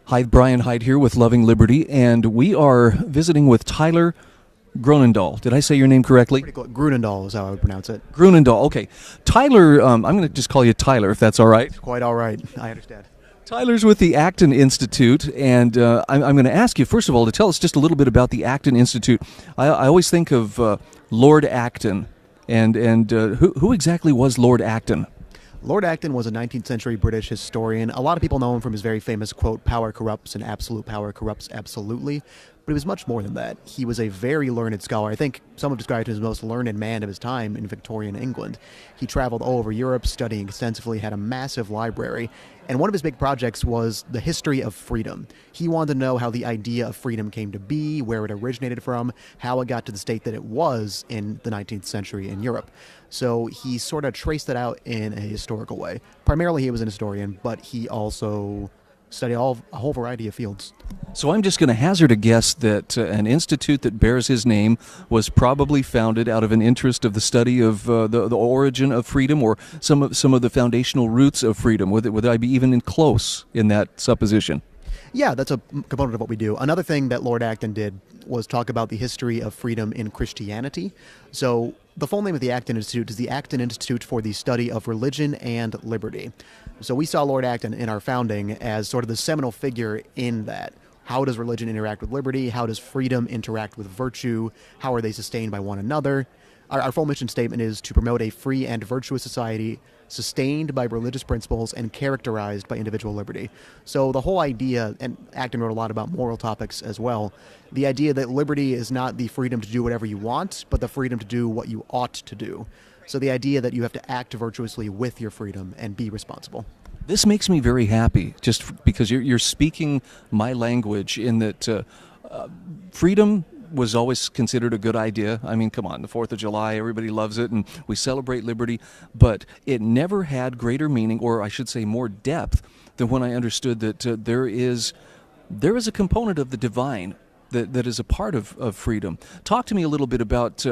Hi, Brian Hyde here with Loving Liberty, and we are visiting with Tyler Groenendal. Did I say your name correctly? Pretty cool. Groenendal is how I would pronounce it. Groenendal, okay. Tyler, I'm going to just call you Tyler, if that's all right. Quite all right. I understand. Tyler's with the Acton Institute, and I'm going to ask you, first of all, to tell us just a little bit about the Acton Institute. I always think of Lord Acton, and who exactly was Lord Acton? Lord Acton was a 19th century British historian. A lot of people know him from his very famous quote, "Power corrupts and absolute power corrupts absolutely." But he was much more than that. He was a very learned scholar. I think some have described him as the most learned man of his time in Victorian England. He traveled all over Europe, studying extensively, had a massive library. And one of his big projects was the history of freedom. He wanted to know how the idea of freedom came to be, where it originated from, how it got to the state that it was in the 19th century in Europe. So he sort of traced that out in a historical way. Primarily he was an historian, but he also studied a whole variety of fields. So I'm just going to hazard a guess that an institute that bears his name was probably founded out of an interest of the study of the origin of freedom, or some of the foundational roots of freedom. Would I be even close in that supposition? Yeah, that's a component of what we do. Another thing that Lord Acton did was talk about the history of freedom in Christianity. So the full name of the Acton Institute is the Acton Institute for the Study of Religion and Liberty. So we saw Lord Acton in our founding as sort of the seminal figure in that. How does religion interact with liberty? How does freedom interact with virtue? How are they sustained by one another? Our full mission statement is to promote a free and virtuous society sustained by religious principles and characterized by individual liberty. So the whole idea, and Acton wrote a lot about moral topics as well, the idea that liberty is not the freedom to do whatever you want, but the freedom to do what you ought to do. So the idea that you have to act virtuously with your freedom and be responsible. This makes me very happy, just because you're speaking my language, in that freedom was always considered a good idea. I mean, come on, the 4th of July, everybody loves it, and we celebrate liberty, but it never had greater meaning, or I should say more depth, than when I understood that there is a component of the divine that is a part of freedom. Talk to me a little bit about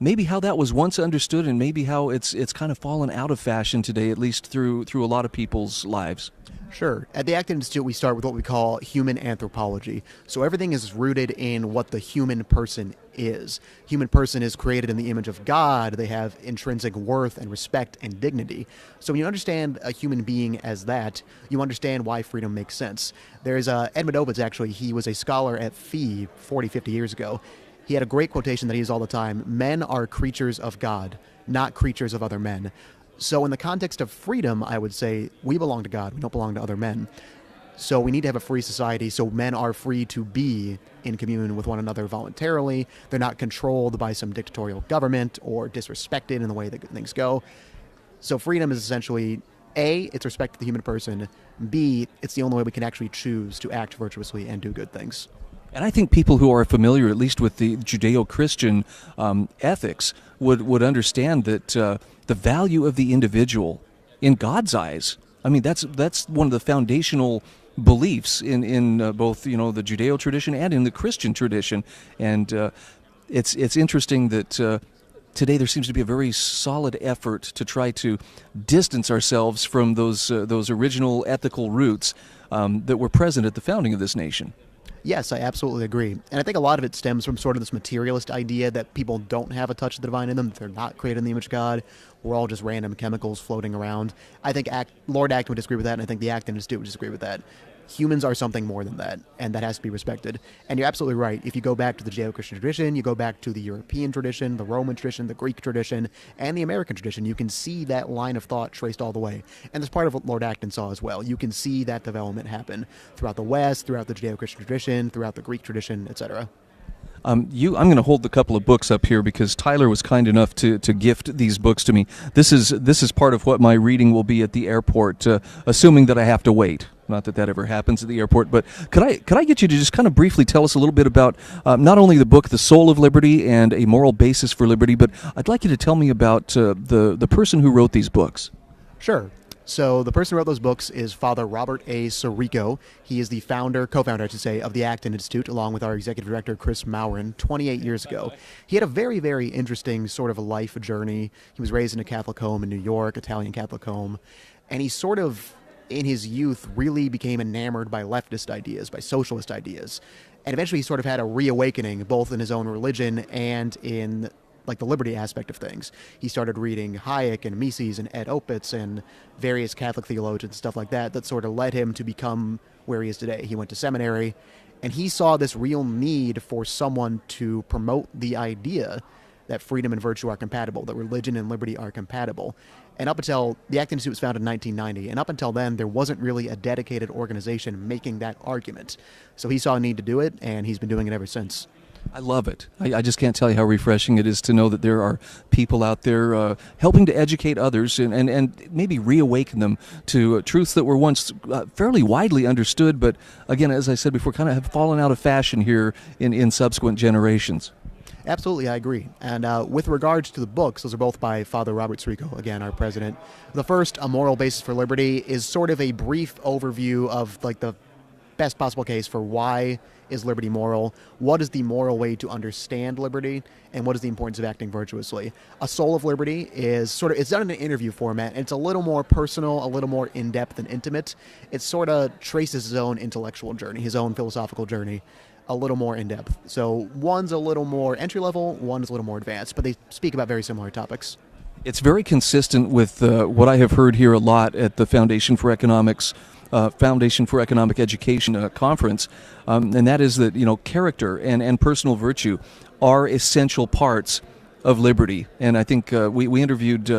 maybe how that was once understood, and maybe how it's kind of fallen out of fashion today, at least through a lot of people's lives. Sure. At the Acton Institute, we start with what we call human anthropology. So everything is rooted in what the human person is. Human person is created in the image of God. They have intrinsic worth and respect and dignity. So when you understand a human being as that, you understand why freedom makes sense. There's Edmund Ovitz, actually. He was a scholar at FEE 40, 50 years ago. He had a great quotation that he used all the time: "Men are creatures of God, not creatures of other men." So in the context of freedom, I would say we belong to God. We don't belong to other men. So we need to have a free society so men are free to be in communion with one another voluntarily. They're not controlled by some dictatorial government or disrespected in the way that things go. So freedom is essentially, A, it's respect for the human person. B, it's the only way we can actually choose to act virtuously and do good things. And I think people who are familiar, at least with the Judeo-Christian ethics, would understand that the value of the individual in God's eyes. I mean, that's one of the foundational beliefs in both the Judeo tradition and in the Christian tradition. And it's interesting that today there seems to be a very solid effort to try to distance ourselves from those original ethical roots that were present at the founding of this nation. Yes, I absolutely agree. And I think a lot of it stems from sort of this materialist idea that people don't have a touch of the divine in them, that they're not created in the image of God. We're all just random chemicals floating around. I think Lord Acton would disagree with that, and I think the Acton Institute would disagree with that. Humans are something more than that, and that has to be respected. And you're absolutely right. If you go back to the Judeo-Christian tradition, you go back to the European tradition, the Roman tradition, the Greek tradition, and the American tradition, you can see that line of thought traced all the way. And that's part of what Lord Acton saw as well. You can see that development happen throughout the West, throughout the Judeo-Christian tradition, throughout the Greek tradition, etc. I'm going to hold the couple of books up here because Tyler was kind enough to gift these books to me. This is part of what my reading will be at the airport, assuming that I have to wait. Not that ever happens at the airport, but could I get you to just kind of briefly tell us a little bit about not only the book, The Soul of Liberty and A Moral Basis for Liberty, but I'd like you to tell me about the person who wrote these books. Sure. So the person who wrote those books is Father Robert A. Sirico. He is the co-founder, I should say, of the Acton Institute, along with our executive director, Chris Maurin, 28 years ago. He had a very, very interesting sort of a life journey. He was raised in a Catholic home in New York, Italian Catholic home, and he sort of in his youth, really became enamored by leftist ideas, by socialist ideas. And eventually he sort of had a reawakening, both in his own religion and in like the liberty aspect of things. He started reading Hayek and Mises and Ed Opitz and various Catholic theologians and stuff like that, that sort of led him to become where he is today. He went to seminary, and he saw this real need for someone to promote the idea that freedom and virtue are compatible, that religion and liberty are compatible. And up until the Acton Institute was founded in 1990, and up until then, there wasn't really a dedicated organization making that argument. So he saw a need to do it, and he's been doing it ever since. I love it. I just can't tell you how refreshing it is to know that there are people out there helping to educate others and maybe reawaken them to truths that were once fairly widely understood, but again, as I said before, kind of have fallen out of fashion here in subsequent generations. Absolutely, I agree. And with regards to the books, those are both by Father Robert Sirico, again, our president. The first, A Moral Basis for Liberty, is sort of a brief overview of like the best possible case for why is liberty moral, what is the moral way to understand liberty, and what is the importance of acting virtuously. A Soul of Liberty is sort of, it's done in an interview format, and it's a little more personal, a little more in-depth and intimate. It sort of traces his own intellectual journey, his own philosophical journey, a little more in-depth. So one's a little more entry-level, one is a little more advanced, but they speak about very similar topics. It's very consistent with what I have heard here a lot at the Foundation for Economic Education conference, and that is that character and personal virtue are essential parts of liberty. And I think we interviewed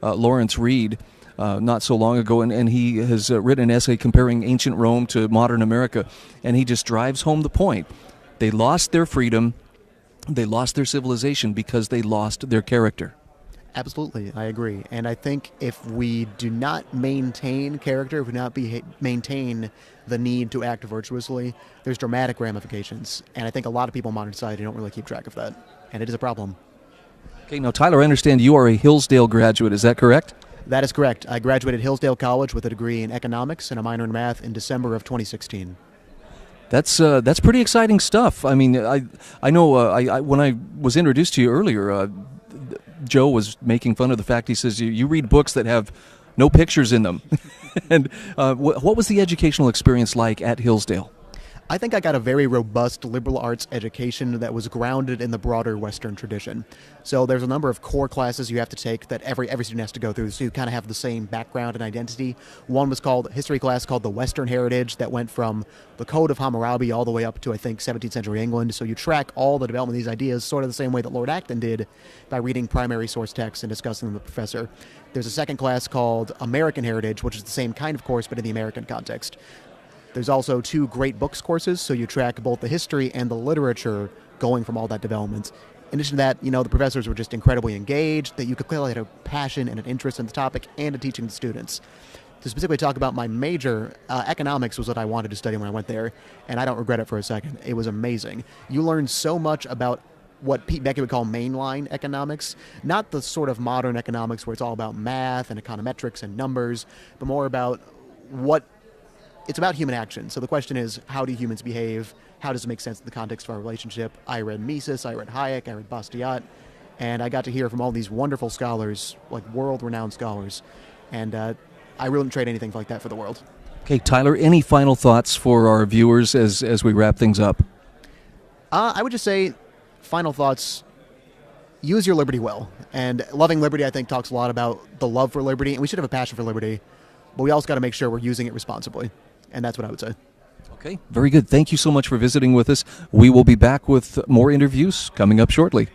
Lawrence Reed not so long ago, and he has written an essay comparing ancient Rome to modern America, and he just drives home the point. They lost their freedom, they lost their civilization because they lost their character. Absolutely, I agree. And I think if we do not maintain character, if we do not maintain the need to act virtuously, there's dramatic ramifications. And I think a lot of people in modern society don't really keep track of that. And it is a problem. Okay, now Tyler, I understand you are a Hillsdale graduate. Is that correct? That is correct. I graduated Hillsdale College with a degree in economics and a minor in math in December of 2016. That's pretty exciting stuff. I mean, I know when I was introduced to you earlier, Joe was making fun of the fact, he says, you read books that have no pictures in them. And what was the educational experience like at Hillsdale? I think I got a very robust liberal arts education that was grounded in the broader Western tradition. So there's a number of core classes you have to take that every student has to go through, so you kind of have the same background and identity. One was called history class called the Western Heritage, that went from the Code of Hammurabi all the way up to, I think, 17th century England. So you track all the development of these ideas sort of the same way that Lord Acton did by reading primary source texts and discussing them with the professor. There's a second class called American Heritage, which is the same kind of course but in the American context. There's also 2 great books courses, so you track both the history and the literature going from all that development. In addition to that, the professors were just incredibly engaged, that you could clearly have a passion and an interest in the topic and in teaching the students. To specifically talk about my major, economics was what I wanted to study when I went there, and I don't regret it for a second. It was amazing. You learn so much about what Pete Beckett would call mainline economics, not the sort of modern economics where it's all about math and econometrics and numbers, but more about it's about human action. So the question is, how do humans behave? How does it make sense in the context of our relationship? I read Mises, I read Hayek, I read Bastiat, and I got to hear from all these wonderful scholars, like world-renowned scholars, and I wouldn't trade anything like that for the world. Okay, Tyler, any final thoughts for our viewers as we wrap things up? I would just say, final thoughts, use your liberty well. And loving liberty, I think, talks a lot about the love for liberty, and we should have a passion for liberty, but we also got to make sure we're using it responsibly. And that's what I would say. Okay, very good. Thank you so much for visiting with us. We will be back with more interviews coming up shortly.